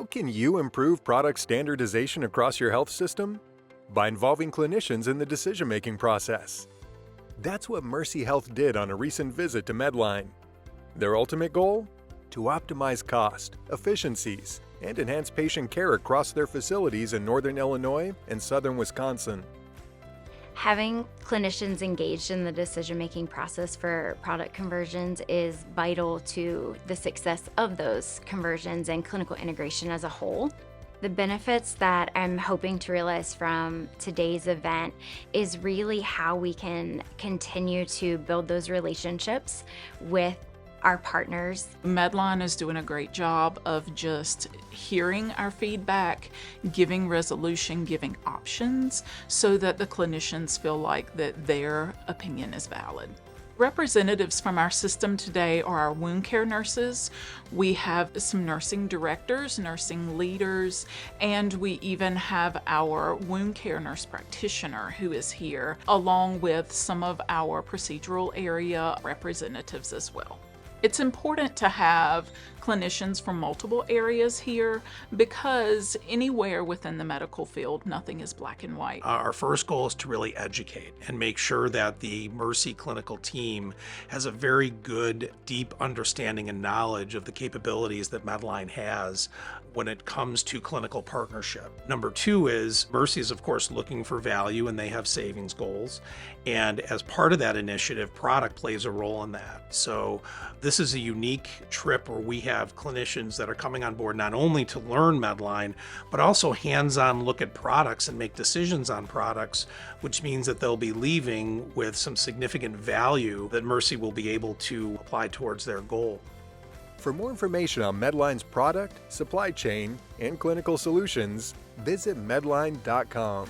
How can you improve product standardization across your health system? By involving clinicians in the decision-making process. That's what Mercyhealth did on a recent visit to Medline. Their ultimate goal? To optimize cost, efficiencies, and enhance patient care across their facilities in northern Illinois and southern Wisconsin. Having clinicians engaged in the decision-making process for product conversions is vital to the success of those conversions and clinical integration as a whole. The benefits that I'm hoping to realize from today's event is really how we can continue to build those relationships with our partners. Medline is doing a great job of just hearing our feedback, giving resolution, giving options, so that the clinicians feel like that their opinion is valid. Representatives from our system today are our wound care nurses. We have some nursing directors, nursing leaders, and we even have our wound care nurse practitioner who is here, along with some of our procedural area representatives as well. It's important to have clinicians from multiple areas here because anywhere within the medical field, nothing is black and white. Our first goal is to really educate and make sure that the Mercy clinical team has a very good, deep understanding and knowledge of the capabilities that Medline has when it comes to clinical partnership. Number two is Mercy is, of course, looking for value and they have savings goals. And as part of that initiative, product plays a role in that. So this is a unique trip where we have clinicians that are coming on board not only to learn Medline, but also hands-on look at products and make decisions on products, which means that they'll be leaving with some significant value that Mercy will be able to apply towards their goal. For more information on Medline's product, supply chain, and clinical solutions, visit medline.com.